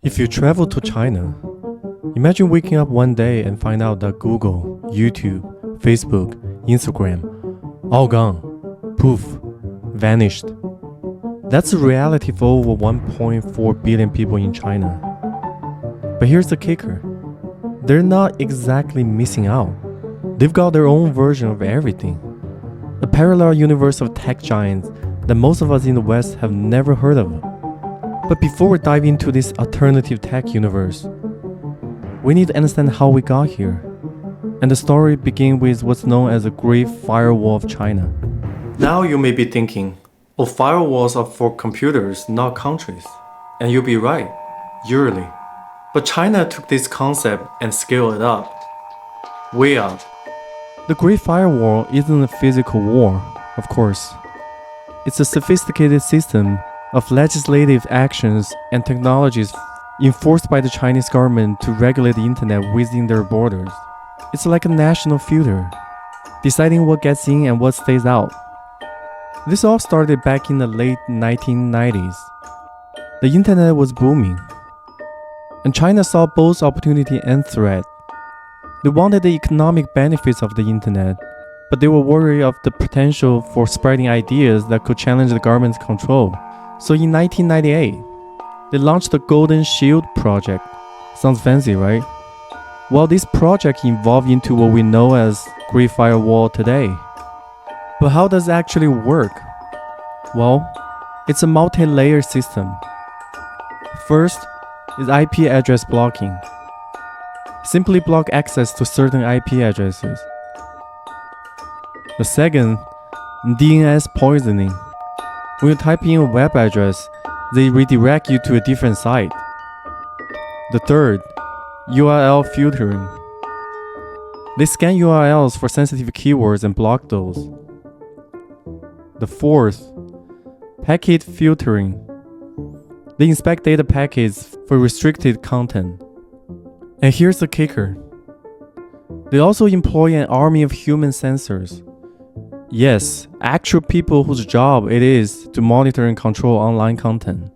If you travel to China, imagine waking up one day and find out that Google, YouTube, Facebook, Instagram, all gone. Poof. Vanished. That's the reality for over 1.4 billion people in China. But here's the kicker. They're not exactly missing out. They've got their own version of everything. A parallel universe of tech giants that most of us in the West have never heard of. But before we dive into this alternative tech universe, we need to understand how we got here. And the story begins with what's known as the Great Firewall of China. Now you may be thinking, oh, firewalls are for computers, not countries. And you'll be right, yearly. But China took this concept and scaled it up. Way up. The Great Firewall isn't a physical wall, of course. It's a sophisticated system of legislative actions and technologies enforced by the Chinese government to regulate the internet within their borders. It's like a national filter, deciding what gets in and what stays out. This all started back in the late 1990s. The internet was booming, and China saw both opportunity and threat. They wanted the economic benefits of the internet, but they were worried of the potential for spreading ideas that could challenge the government's control. So in 1998, they launched the Golden Shield project. Sounds fancy, right? Well, this project evolved into what we know as Great Firewall today. But how does it actually work? Well, it's a multi-layer system. First is IP address blocking. Simply block access to certain IP addresses. The second, DNS poisoning. When you type in a web address, they redirect you to a different site. The third, URL filtering. They scan URLs for sensitive keywords and block those. The fourth, packet filtering. They inspect data packets for restricted content. And here's the kicker. They also employ an army of human sensors. Yes, actual people whose job it is to monitor and control online content.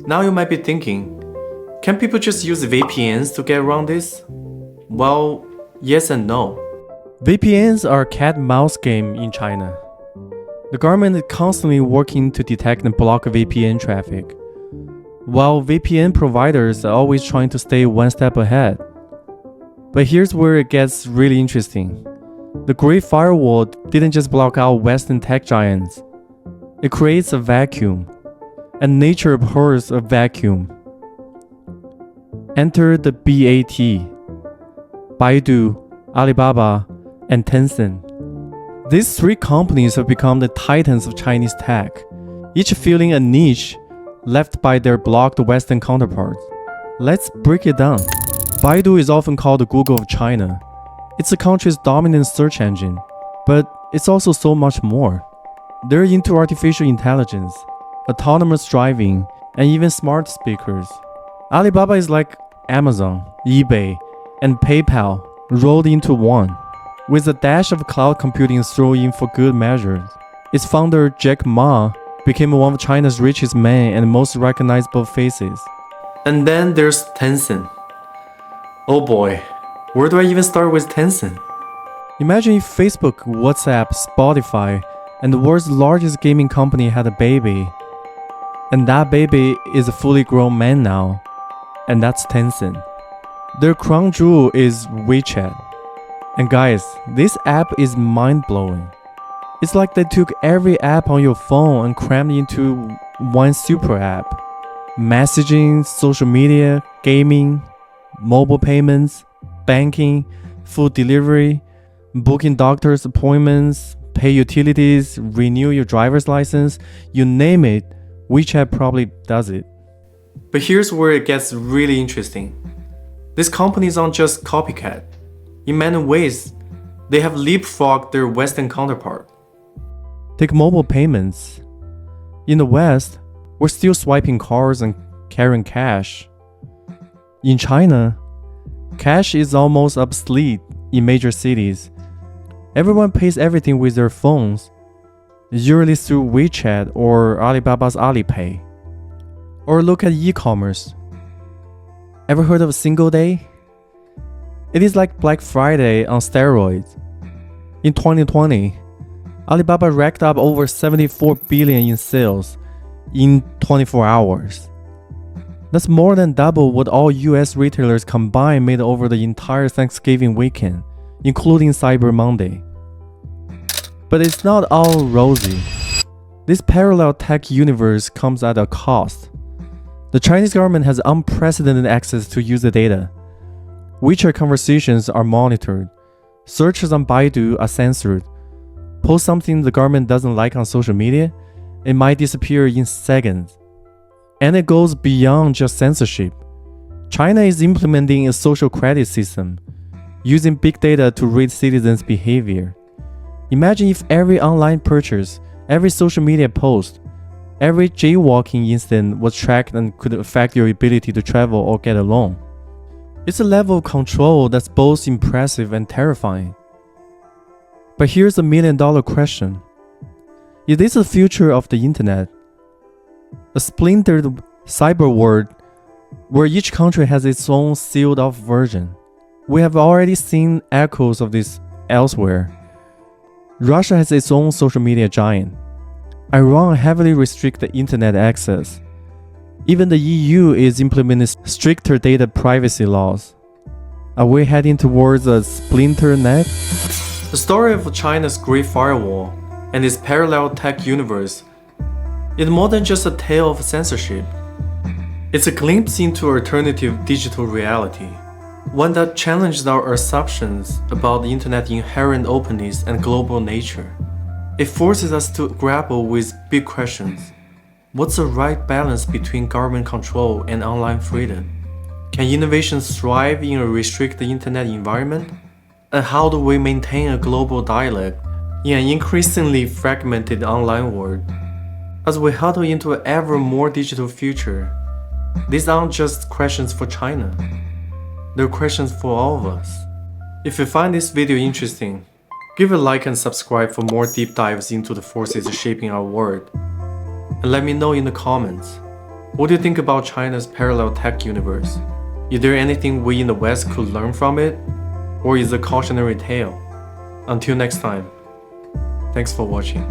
Now you might be thinking, can people just use VPNs to get around this? Well, yes and no. VPNs are a cat-mouse game in China. The government is constantly working to detect and block VPN traffic, while VPN providers are always trying to stay one step ahead. But here's where it gets really interesting. The Great Firewall didn't just block out Western tech giants. It creates a vacuum, and nature abhors a vacuum. Enter the BAT, Baidu, Alibaba, and Tencent. These three companies have become the titans of Chinese tech, each filling a niche left by their blocked Western counterparts. Let's break it down. Baidu is often called the Google of China. It's the country's dominant search engine, but it's also so much more. They're into artificial intelligence, autonomous driving, and even smart speakers. Alibaba is like Amazon, eBay, and PayPal rolled into one, with a dash of cloud computing thrown in for good measure. Its founder, Jack Ma, became one of China's richest men and most recognizable faces. And then there's Tencent. Oh boy, where do I even start with Tencent? Imagine if Facebook, WhatsApp, Spotify, and the world's largest gaming company had a baby. And that baby is a fully grown man now. And that's Tencent. Their crown jewel is WeChat. And guys, this app is mind-blowing. It's like they took every app on your phone and crammed it into one super app. Messaging, social media, gaming, mobile payments, banking, food delivery, booking doctor's appointments, pay utilities, renew your driver's license, you name it, WeChat probably does it. But here's where it gets really interesting. These companies aren't just copycat. In many ways, they have leapfrogged their Western counterpart. Take mobile payments. In the West, we're still swiping cards and carrying cash. In China, cash is almost obsolete in major cities. Everyone pays everything with their phones, usually through WeChat or Alibaba's Alipay. Or look at e-commerce. Ever heard of a single day? It is like Black Friday on steroids. In 2020, Alibaba racked up over 74 billion in sales in 24 hours. That's more than double what all US retailers combined made over the entire Thanksgiving weekend, including Cyber Monday. But it's not all rosy. This parallel tech universe comes at a cost. The Chinese government has unprecedented access to user data. WeChat conversations are monitored. Searches on Baidu are censored. Post something the government doesn't like on social media, it might disappear in seconds. And it goes beyond just censorship. China is implementing a social credit system, using big data to read citizens' behavior. Imagine if every online purchase, every social media post, every jaywalking incident was tracked and could affect your ability to travel or get a loan. It's a level of control that's both impressive and terrifying. But here's a million-dollar question. Is this the future of the internet? A splintered cyber world where each country has its own sealed-off version. We have already seen echoes of this elsewhere. Russia has its own social media giant. Iran heavily restricts the internet access. Even the EU is implementing stricter data privacy laws. Are we heading towards a splinter net? The story of China's Great Firewall and its parallel tech universe is more than just a tale of censorship. It's a glimpse into alternative digital reality, one that challenges our assumptions about the internet's inherent openness and global nature. It forces us to grapple with big questions. What's the right balance between government control and online freedom? Can innovation thrive in a restricted internet environment? And how do we maintain a global dialogue in an increasingly fragmented online world? As we huddle into an ever more digital future, these aren't just questions for China. They're questions for all of us. If you find this video interesting, give a like and subscribe for more deep dives into the forces shaping our world. And let me know in the comments, what do you think about China's parallel tech universe? Is there anything we in the West could learn from it? Or is it a cautionary tale? Until next time, thanks for watching.